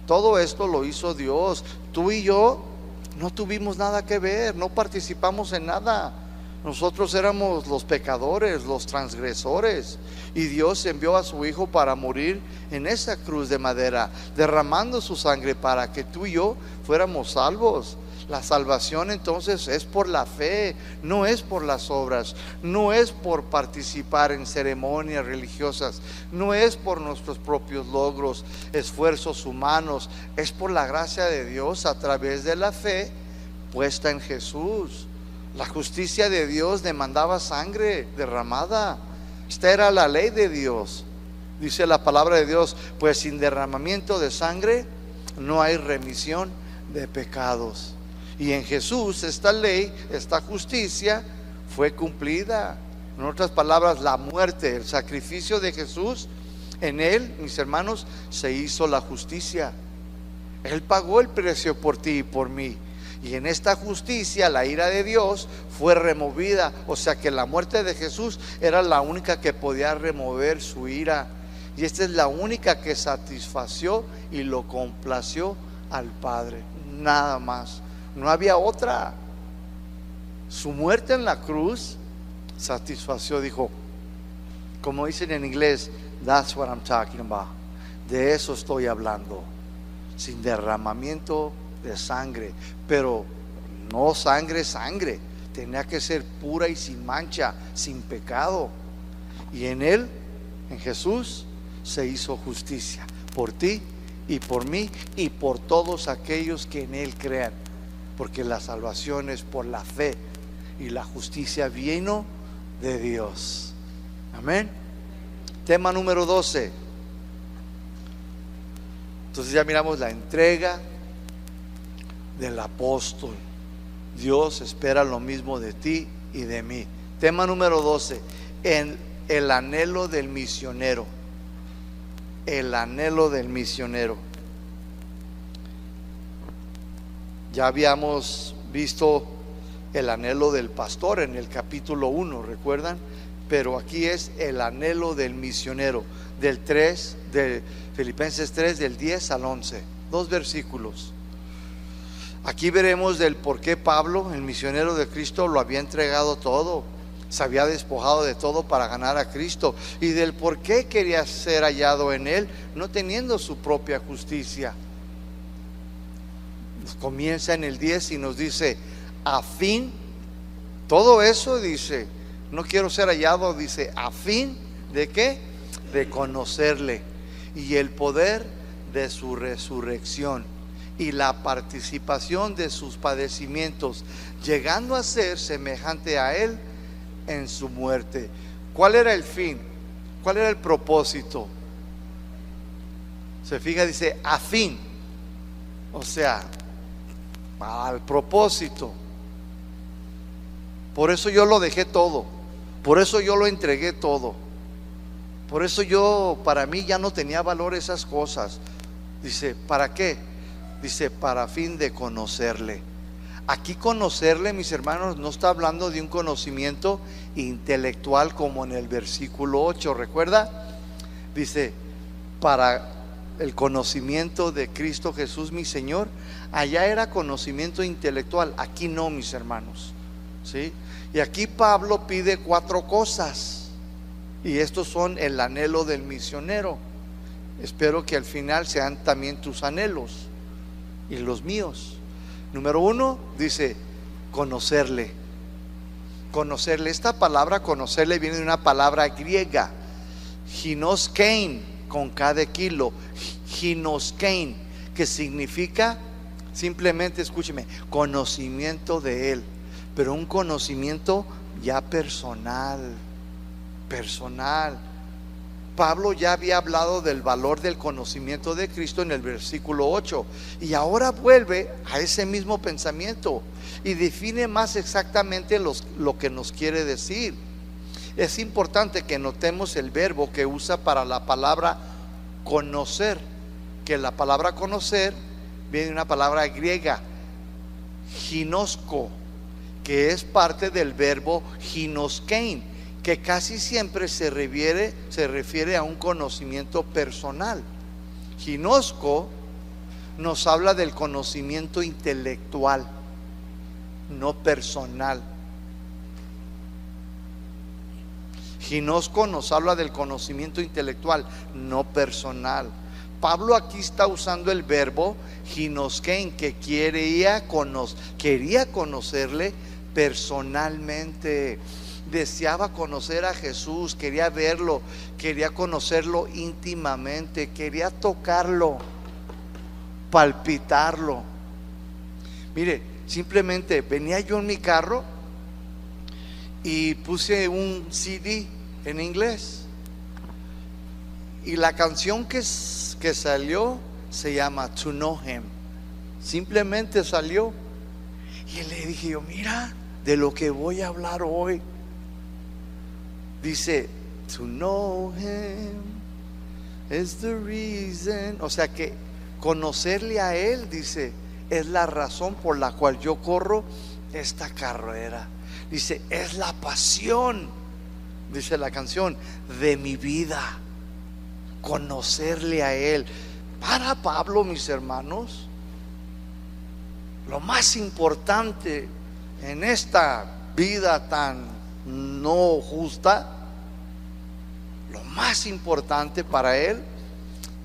Todo esto lo hizo Dios. Tú y yo no tuvimos nada que ver, no participamos en nada. Nosotros éramos los pecadores, los transgresores, y Dios envió a su Hijo para morir en esa cruz de madera, derramando su sangre para que tú y yo fuéramos salvos. La salvación entonces es por la fe, no es por las obras, no es por participar en ceremonias religiosas, no es por nuestros propios logros, esfuerzos humanos, es por la gracia de Dios a través de la fe puesta en Jesús. La justicia de Dios demandaba sangre derramada. Esta era la ley de Dios. Dice la palabra de Dios: pues sin derramamiento de sangre no hay remisión de pecados. Y en Jesús esta ley, esta justicia fue cumplida. En otras palabras, la muerte, el sacrificio de Jesús, en Él, mis hermanos, se hizo la justicia. Él pagó el precio por ti y por mí. Y en esta justicia la ira de Dios fue removida. O sea que la muerte de Jesús era la única que podía remover su ira. Y esta es la única que satisfació y lo complació al Padre. Nada más. No había otra. Su muerte en la cruz satisfació, dijo, como dicen en inglés, that's what I'm talking about. De eso estoy hablando. Sin derramamiento de sangre. Pero no sangre, sangre. Tenía que ser pura y sin mancha, sin pecado. Y en Él, en Jesús, se hizo justicia por ti y por mí y por todos aquellos que en Él crean, porque la salvación es por la fe y la justicia vino de Dios. Amén. Tema número 12. Entonces ya miramos la entrega del apóstol. Dios espera lo mismo de ti y de mí. Tema número 12. En el anhelo del misionero. El anhelo del misionero. Ya habíamos visto el anhelo del pastor en el capítulo 1, ¿recuerdan? Pero aquí es el anhelo del misionero, del 3, de Filipenses 3, del 10 al 11, 2 versículos. Aquí veremos del por qué Pablo, el misionero de Cristo, lo había entregado todo, se había despojado de todo para ganar a Cristo, y del por qué quería ser hallado en Él, no teniendo su propia justicia. Comienza en el 10 y nos dice, a fin, todo eso dice, no quiero ser hallado, dice, a fin de ¿qué? De conocerle y el poder de su resurrección y la participación de sus padecimientos, llegando a ser semejante a Él en su muerte. ¿Cuál era el fin? ¿Cuál era el propósito? Se fija, dice, a fin, o sea, al propósito. Por eso yo lo dejé todo, por eso yo lo entregué todo, por eso para mí ya no tenía valor esas cosas. Dice, ¿para qué? Dice, para fin de conocerle. Aquí conocerle, mis hermanos, no está hablando de un conocimiento intelectual como en el versículo 8, ¿recuerda? Dice, para el conocimiento de Cristo Jesús mi Señor. Allá era conocimiento intelectual, aquí no, mis hermanos, ¿sí? Y aquí Pablo pide 4 cosas, y estos son el anhelo del misionero. Espero que al final sean también tus anhelos y los míos. Número 1, dice conocerle. Conocerle, esta palabra conocerle viene de una palabra griega, ginoskein, con K de kilo, ginoskein, que significa simplemente, escúcheme, conocimiento de Él, pero un conocimiento ya personal. Pablo ya había hablado del valor del conocimiento de Cristo en el versículo 8, y ahora vuelve a ese mismo pensamiento y define más exactamente lo que nos quiere decir. Es importante que notemos el verbo que usa para la palabra conocer, que la palabra conocer viene de una palabra griega, ginosko, que es parte del verbo ginoskein, que casi siempre se refiere a un conocimiento personal. Ginosko nos habla del conocimiento intelectual, no personal. Ginosko nos habla del conocimiento intelectual, no personal. Pablo aquí está usando el verbo ginoskein, que quería conocerle personalmente. Deseaba conocer a Jesús, quería verlo, quería conocerlo íntimamente, quería tocarlo, palpitarlo. Mire, simplemente venía yo en mi carro y puse un CD en inglés, y la canción que salió se llama To Know Him. Simplemente salió, y le dije yo, mira de lo que voy a hablar hoy. Dice, to know Him is the reason. O sea que conocerle a Él, dice, es la razón por la cual yo corro esta carrera. Dice, es la pasión, dice la canción, de mi vida. Conocerle a Él. Para Pablo, mis hermanos, lo más importante en esta vida tan no justa, lo más importante para él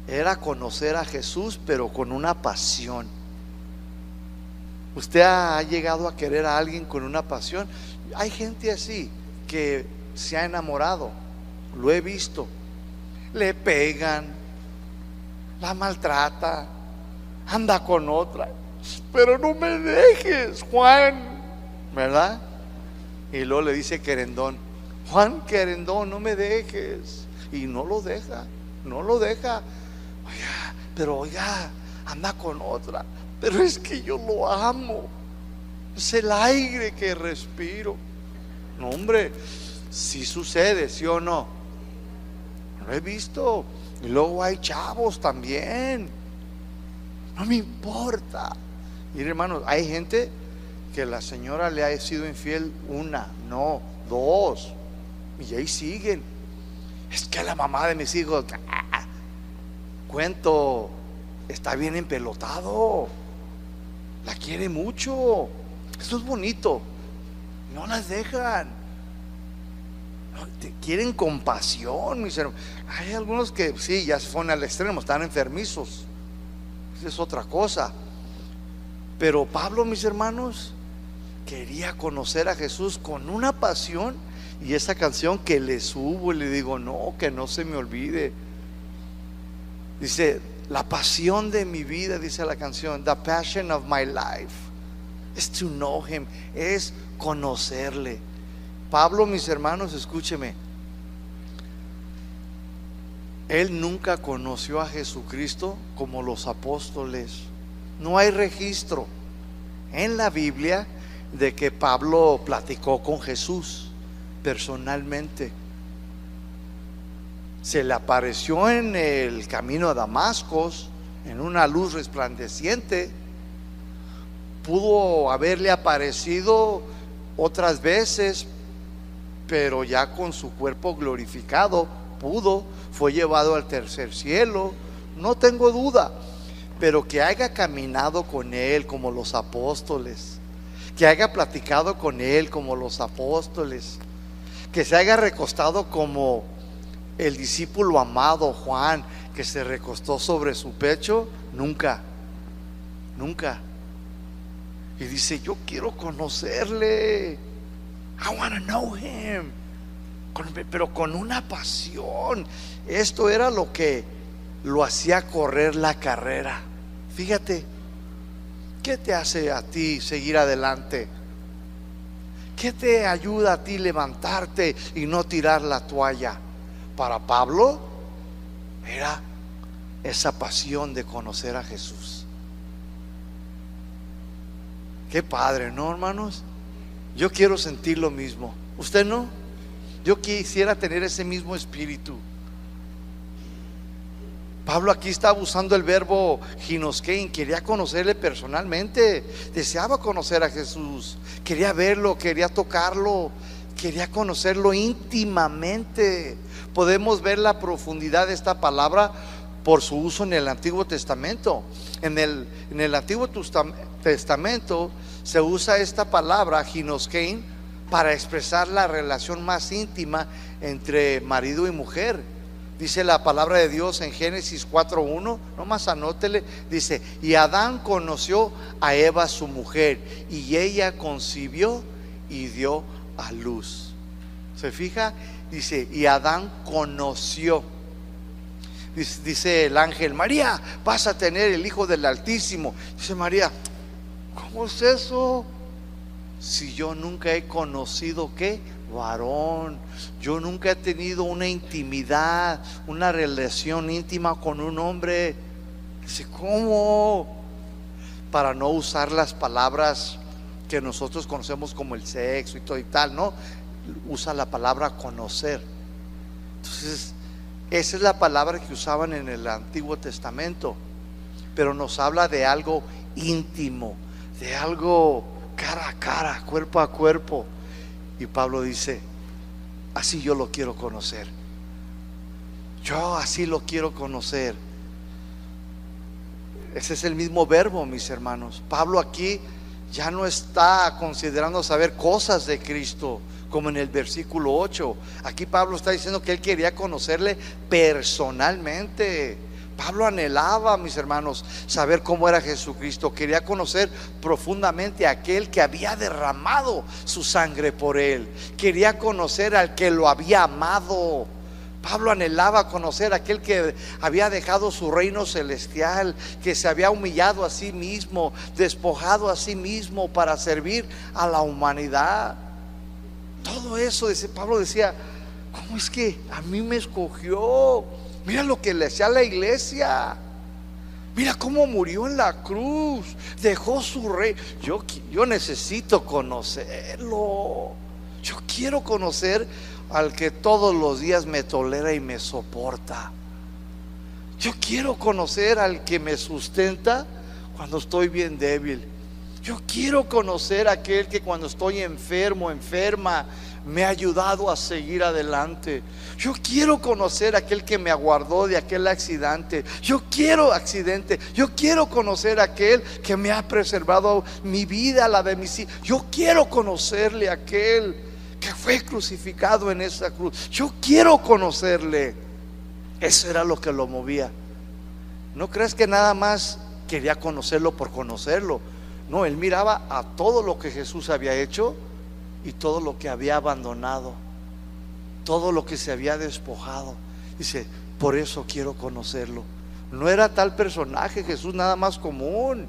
era conocer a Jesús, pero con una pasión. ¿Usted ha llegado a querer a alguien con una pasión? Hay gente así que se ha enamorado, lo he visto. Le pegan, la maltrata, anda con otra. Pero no me dejes, Juan, ¿verdad? Y luego le dice querendón: Juan querendón, no me dejes. Y no lo deja, no lo deja. Oiga, pero oiga, anda con otra. Pero es que yo lo amo, es el aire que respiro. No, hombre, sí sucede, ¿sí o no? Lo he visto. Y luego hay chavos también. No me importa. Mire, hermanos, hay gente que la señora le ha sido infiel una, no, dos, y ahí siguen. Es que la mamá de mis hijos, cuento, está bien empelotado, la quiere mucho. Esto es bonito. No las dejan. No, quieren compasión, mis hermanos. Hay algunos que sí, ya se fueron al extremo, están enfermizos. Esa es otra cosa. Pero Pablo, mis hermanos, quería conocer a Jesús con una pasión. Y esa canción que le subo y le digo, no, que no se me olvide. Dice, la pasión de mi vida, dice la canción, the passion of my life is to know him, es conocerle. Pablo, mis hermanos, escúcheme, él nunca conoció a Jesucristo como los apóstoles. No hay registro en la Biblia de que Pablo platicó con Jesús personalmente. Se le apareció en el camino a Damasco en una luz resplandeciente. Pudo haberle aparecido otras veces, pero ya con su cuerpo glorificado fue llevado al tercer cielo, no tengo duda. Pero que haya caminado con él como los apóstoles, que haya platicado con él como los apóstoles, que se haya recostado como el discípulo amado Juan, que se recostó sobre su pecho, nunca. Y dice, yo quiero conocerle, I want to know him, pero con una pasión. Esto era lo que lo hacía correr la carrera. Fíjate, ¿qué te hace a ti seguir adelante? ¿Qué te ayuda a ti levantarte y no tirar la toalla? Para Pablo era esa pasión de conocer a Jesús. Qué padre, ¿no, hermanos? Yo quiero sentir lo mismo. ¿Usted no? Yo quisiera tener ese mismo espíritu. Pablo aquí estaba usando el verbo ginoskein. Quería conocerle personalmente, deseaba conocer a Jesús, quería verlo, quería tocarlo, quería conocerlo íntimamente. Podemos ver la profundidad de esta palabra por su uso en el Antiguo Testamento. En el Antiguo Testamento se usa esta palabra ginoskein para expresar la relación más íntima entre marido y mujer. Dice la palabra de Dios en Génesis 4:1, nomás anótele, dice, y Adán conoció a Eva su mujer, y ella concibió y dio a luz. ¿Se fija? Dice, y Adán conoció. Dice el ángel, María, vas a tener el Hijo del Altísimo. Dice María, ¿cómo es eso? Si yo nunca he conocido, ¿qué? Varón. Yo nunca he tenido una intimidad, una relación íntima con un hombre. Dice, ¿cómo? Para no usar las palabras que nosotros conocemos como el sexo y todo y tal, ¿no? Usa la palabra conocer. Entonces, esa es la palabra que usaban en el Antiguo Testamento, pero nos habla de algo íntimo, de algo cara a cara, cuerpo a cuerpo. Y Pablo dice, así yo lo quiero conocer. Yo así lo quiero conocer. Ese es el mismo verbo, mis hermanos. Pablo aquí ya no está considerando saber cosas de Cristo, como en el versículo 8. Aquí Pablo está diciendo que él quería conocerle personalmente. Pablo anhelaba, mis hermanos, saber cómo era Jesucristo. Quería conocer profundamente a aquel que había derramado su sangre por él. Quería conocer al que lo había amado. Pablo anhelaba conocer a aquel que había dejado su reino celestial, que se había humillado a sí mismo, despojado a sí mismo para servir a la humanidad. Todo eso, Pablo decía, ¿cómo es que a mí me escogió? Mira lo que le hacía a la iglesia. Mira cómo murió en la cruz. Dejó su rey. Yo necesito conocerlo. Yo quiero conocer al que todos los días me tolera y me soporta. Yo quiero conocer al que me sustenta cuando estoy bien débil. Yo quiero conocer a aquel que cuando estoy enfermo, enferma, me ha ayudado a seguir adelante. Yo quiero conocer a aquel que me aguardó de aquel accidente. Yo quiero conocer a aquel que me ha preservado mi vida, la de mis hijos. Yo quiero conocerle a aquel que fue crucificado en esa cruz. Yo quiero conocerle. Eso era lo que lo movía. No crees que nada más quería conocerlo por conocerlo. No, él miraba a todo lo que Jesús había hecho y todo lo que había abandonado, todo lo que se había despojado. Dice, por eso quiero conocerlo. No era tal personaje Jesús nada más común.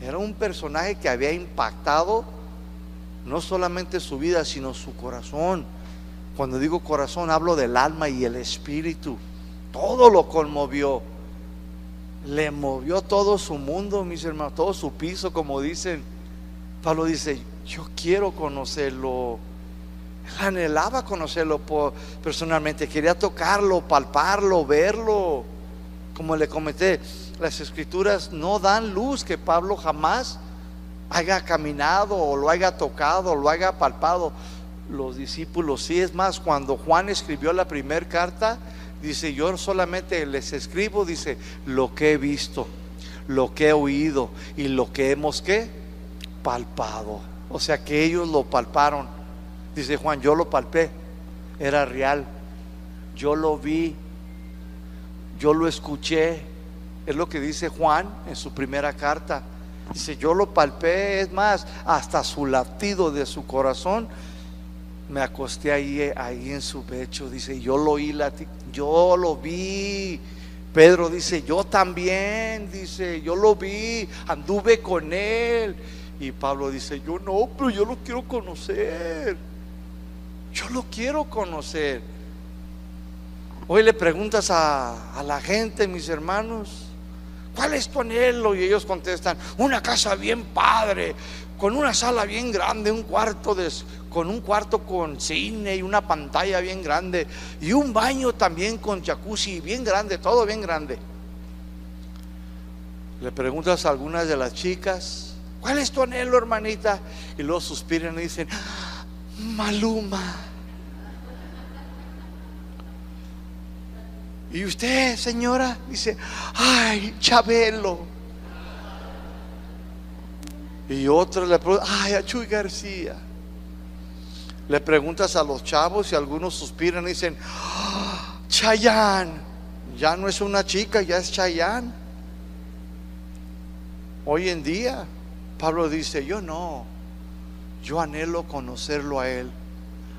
Era un personaje que había impactado no solamente su vida, sino su corazón. Cuando digo corazón, hablo del alma y el espíritu. Todo lo conmovió. Le movió todo su mundo, mis hermanos, todo su piso, como dicen. Pablo dice, yo quiero conocerlo. Él anhelaba conocerlo personalmente. Quería tocarlo, palparlo, verlo. Como le comenté, las escrituras no dan luz que Pablo jamás haya caminado o lo haya tocado o lo haya palpado. Los discípulos sí. Es más, cuando Juan escribió la primera carta, dice, yo solamente les escribo, dice, lo que he visto, lo que he oído y lo que hemos palpado. O sea que ellos lo palparon. Dice Juan, yo lo palpé, era real, yo lo vi, yo lo escuché. Es lo que dice Juan en su primera carta. Dice, yo lo palpé, es más, hasta su latido de su corazón. Me acosté ahí en su pecho. Dice, yo lo oí latir, yo lo vi. Pedro dice, yo también. Dice, yo lo vi, anduve con él. Y Pablo dice, yo no, pero yo lo quiero conocer. Yo lo quiero conocer. Hoy le preguntas a la gente, mis hermanos, ¿cuál es tu anhelo? Y ellos contestan, una casa bien padre, con una sala bien grande, con un cuarto con cine y una pantalla bien grande y un baño también con jacuzzi bien grande, todo bien grande. Le preguntas a algunas de las chicas, ¿cuál es tu anhelo, hermanita? Y luego suspiran y dicen, Maluma. Y usted, señora, dice, ay, Chabelo. Y otra le pregunta, ay, a Chuy García. Le preguntas a los chavos y algunos suspiran y dicen, Chayanne. Ya no es una chica, ya es Chayanne. Hoy en día Pablo dice, yo no, yo anhelo conocerlo a él,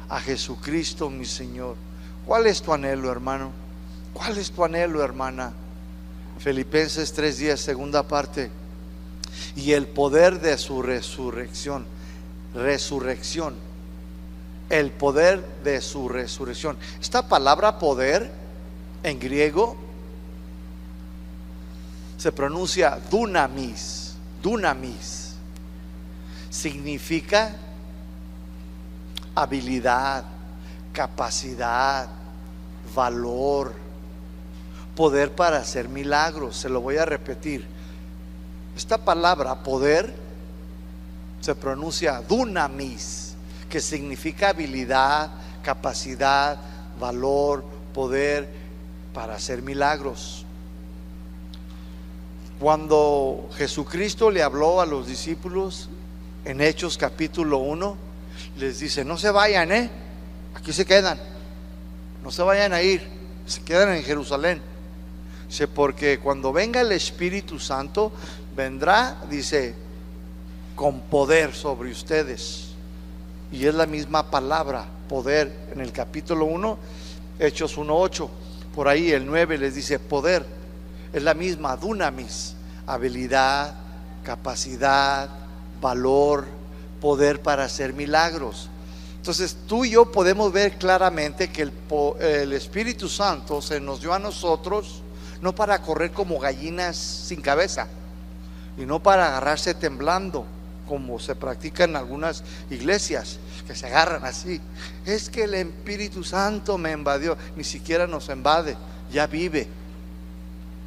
a Jesucristo mi Señor. ¿Cuál es tu anhelo, hermano? ¿Cuál es tu anhelo, hermana? Filipenses 3:10, segunda parte. Y el poder de su resurrección. El poder de su resurrección. Esta palabra poder en griego se pronuncia dunamis. Dunamis significa habilidad, capacidad, valor, poder para hacer milagros. Se lo voy a repetir. Esta palabra poder se pronuncia dunamis, que significa habilidad, capacidad, valor, poder para hacer milagros. Cuando Jesucristo le habló a los discípulos en Hechos capítulo 1, les dice, no se vayan, aquí se quedan, no se vayan a ir, se quedan en Jerusalén. Dice, porque cuando venga el Espíritu Santo, vendrá, dice, con poder sobre ustedes. Y es la misma palabra, poder, en el capítulo 1, Hechos 1:8. Por ahí el 9 les dice poder. Es la misma, dunamis, habilidad, capacidad, valor, poder para hacer milagros. Entonces tú y yo podemos ver claramente que el Espíritu Santo se nos dio a nosotros no para correr como gallinas sin cabeza, y no para agarrarse temblando como se practica en algunas iglesias, que se agarran así. Es que el Espíritu Santo me invadió. Ni siquiera nos invade, ya vive.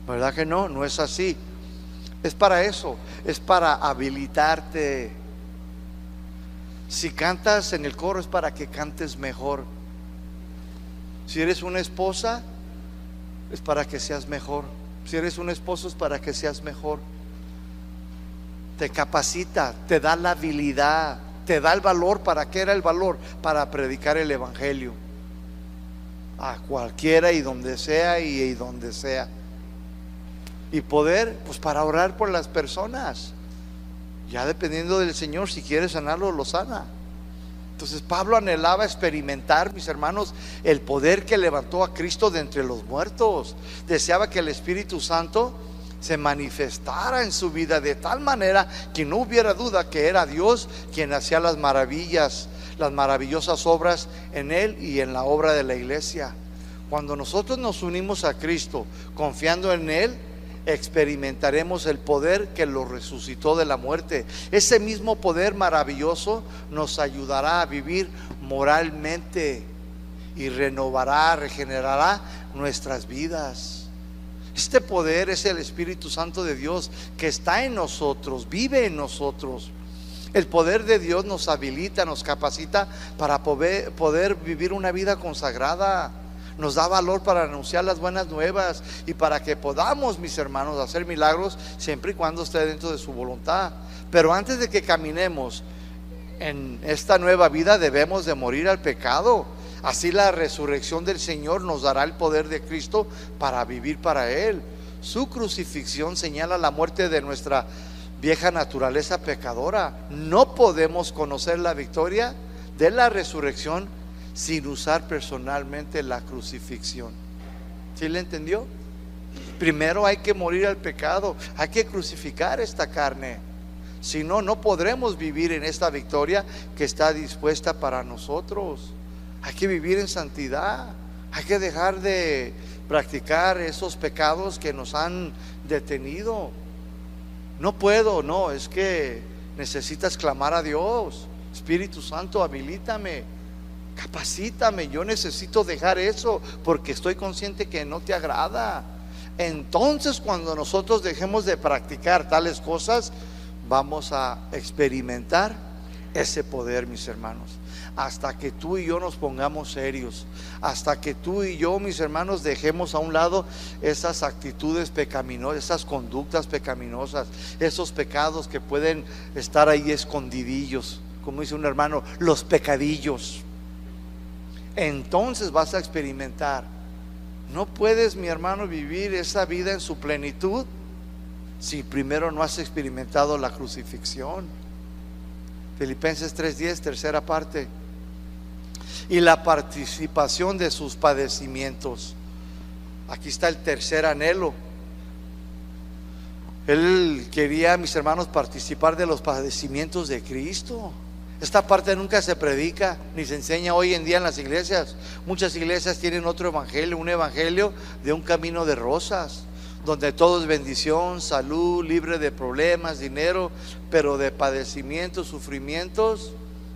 ¿Verdad que no? No es así. Es para eso, es para habilitarte. Si cantas en el coro es para que cantes mejor. Si eres una esposa, es para que seas mejor. Si eres un esposo, es para que seas mejor. Te capacita, te da la habilidad, te da el valor. ¿Para qué era el valor? Para predicar el evangelio a cualquiera y donde sea y donde sea. Y poder, pues para orar por las personas. Ya dependiendo del Señor, si quiere sanarlo, lo sana. Entonces Pablo anhelaba experimentar, mis hermanos, el poder que levantó a Cristo de entre los muertos. Deseaba que el Espíritu Santo se manifestara en su vida de tal manera que no hubiera duda que era Dios quien hacía las maravillas, las maravillosas obras en él y en la obra de la iglesia. Cuando nosotros nos unimos a Cristo confiando en él, experimentaremos el poder que lo resucitó de la muerte. Ese mismo poder maravilloso nos ayudará a vivir moralmente y renovará, regenerará nuestras vidas. Este poder es el Espíritu Santo de Dios que está en nosotros, vive en nosotros. El poder de Dios nos habilita, nos capacita para poder vivir una vida consagrada. Nos da valor para anunciar las buenas nuevas y para que podamos, mis hermanos, hacer milagros siempre y cuando esté dentro de su voluntad. Pero antes de que caminemos en esta nueva vida, debemos de morir al pecado. Así la resurrección del Señor nos dará el poder de Cristo para vivir para Él. Su crucifixión señala la muerte de nuestra vieja naturaleza pecadora. No podemos conocer la victoria de la resurrección sin usar personalmente la crucifixión. ¿Sí le entendió? Primero hay que morir al pecado, hay que crucificar esta carne. Si no, no podremos vivir en esta victoria que está dispuesta para nosotros. Hay que vivir en santidad, hay que dejar de practicar esos pecados que nos han detenido. No puedo, no, es que necesitas clamar a Dios. Espíritu Santo, habilítame, capacítame, yo necesito dejar eso porque estoy consciente que no te agrada. Entonces, cuando nosotros dejemos de practicar tales cosas, vamos a experimentar ese poder, mis hermanos. Hasta que tú y yo nos pongamos serios, hasta que tú y yo, mis hermanos, dejemos a un lado esas actitudes pecaminosas, esas conductas pecaminosas, esos pecados que pueden estar ahí escondidillos, como dice un hermano, los pecadillos. Entonces vas a experimentar. No puedes, mi hermano, vivir esa vida en su plenitud si primero no has experimentado la crucifixión. Filipenses 3:10, tercera parte. Y la participación de sus padecimientos. Aquí está el tercer anhelo. Él quería, mis hermanos, participar de los padecimientos de Cristo. Esta parte nunca se predica ni se enseña hoy en día en las iglesias. Muchas iglesias tienen otro evangelio, un evangelio de un camino de rosas, donde todo es bendición, salud, libre de problemas, dinero, pero de padecimientos, sufrimientos,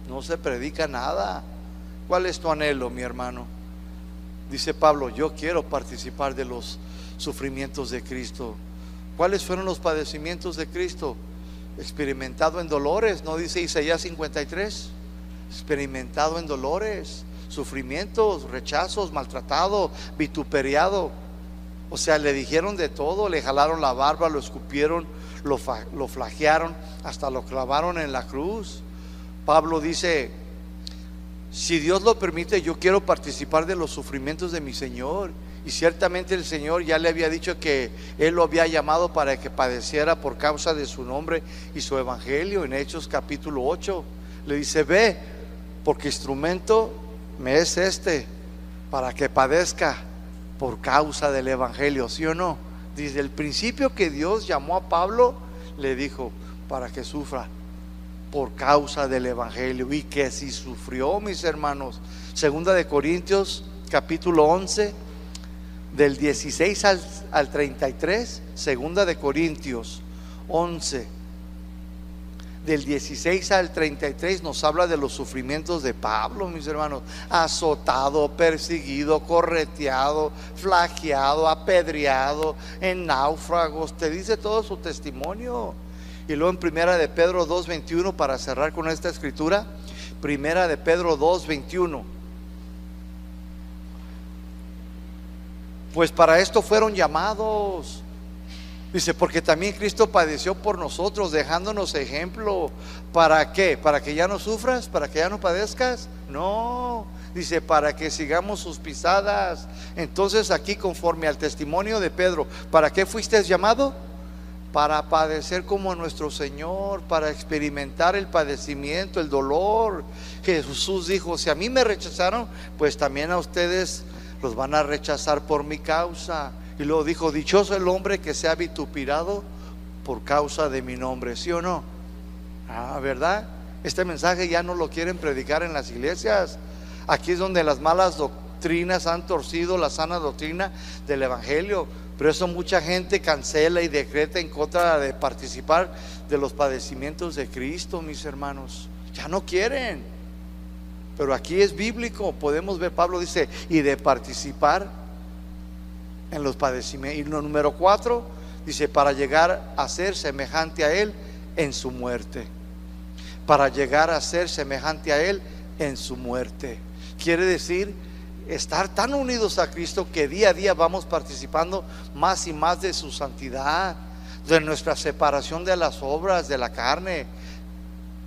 no se predica nada. ¿Cuál es tu anhelo, mi hermano? Dice Pablo, yo quiero participar de los sufrimientos de Cristo. ¿Cuáles fueron los padecimientos de Cristo? Experimentado en dolores, ¿no dice Isaías 53? Experimentado en dolores, sufrimientos, rechazos, maltratado, vituperiado. O sea, le dijeron de todo, le jalaron la barba, lo escupieron, lo flagearon, hasta lo clavaron en la cruz. Pablo dice, si Dios lo permite, yo quiero participar de los sufrimientos de mi Señor. Y ciertamente el Señor ya le había dicho que Él lo había llamado para que padeciera por causa de su nombre y su evangelio. En Hechos capítulo 8 le dice: ve, porque instrumento me es para que padezca por causa del evangelio. ¿Sí o no? Desde el principio que Dios llamó a Pablo, le dijo: para que sufra por causa del evangelio. Y que si sufrió, mis hermanos. Segunda de Corintios capítulo 11, del 16 al 33. Segunda de Corintios 11, del 16 al 33, nos habla de los sufrimientos de Pablo, mis hermanos. Azotado, perseguido, correteado, flageado, apedreado, en náufragos. Te dice todo su testimonio. Y luego en Primera de Pedro 2:21, para cerrar con esta escritura, Primera de Pedro 2:21: pues para esto fueron llamados. Dice: porque también Cristo padeció por nosotros, dejándonos ejemplo. ¿Para qué? ¿Para que ya no sufras? ¿Para que ya no padezcas? No, dice: para que sigamos sus pisadas. Entonces aquí, conforme al testimonio de Pedro, ¿para qué fuiste llamado? Para padecer como nuestro Señor, para experimentar el padecimiento, el dolor. Jesús dijo: si a mí me rechazaron, pues también a ustedes los van a rechazar por mi causa. Y luego dijo: dichoso el hombre que sea vitupirado por causa de mi nombre. ¿Sí o no? ¿Verdad? Este mensaje ya no lo quieren predicar en las iglesias. Aquí es donde las malas doctrinas han torcido la sana doctrina del evangelio. Por eso mucha gente cancela y decreta en contra de participar de los padecimientos de Cristo, mis hermanos. Ya no quieren. Pero aquí es bíblico. Podemos ver, Pablo dice: y de participar en los padecimientos. Y lo número 4 dice: para llegar a ser semejante a Él en su muerte. Para llegar a ser semejante a Él en su muerte. Quiere decir estar tan unidos a Cristo que día a día vamos participando más y más de su santidad, de nuestra separación de las obras de la carne,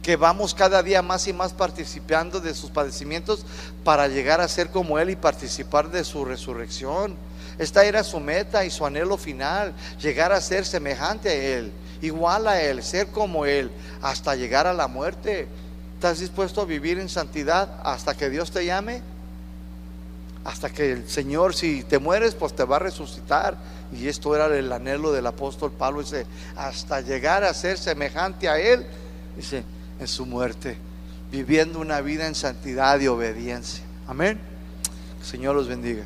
que vamos cada día más y más participando de sus padecimientos para llegar a ser como Él y participar de su resurrección. Esta era su meta y su anhelo final: llegar a ser semejante a Él, igual a Él, ser como Él, hasta llegar a la muerte. ¿Estás dispuesto a vivir en santidad hasta que Dios te llame? Hasta que el Señor, si te mueres, pues te va a resucitar. Y esto era el anhelo del apóstol Pablo, dice: hasta llegar a ser semejante a Él, dice, en su muerte, viviendo una vida en santidad y obediencia. Amén. Que el Señor los bendiga.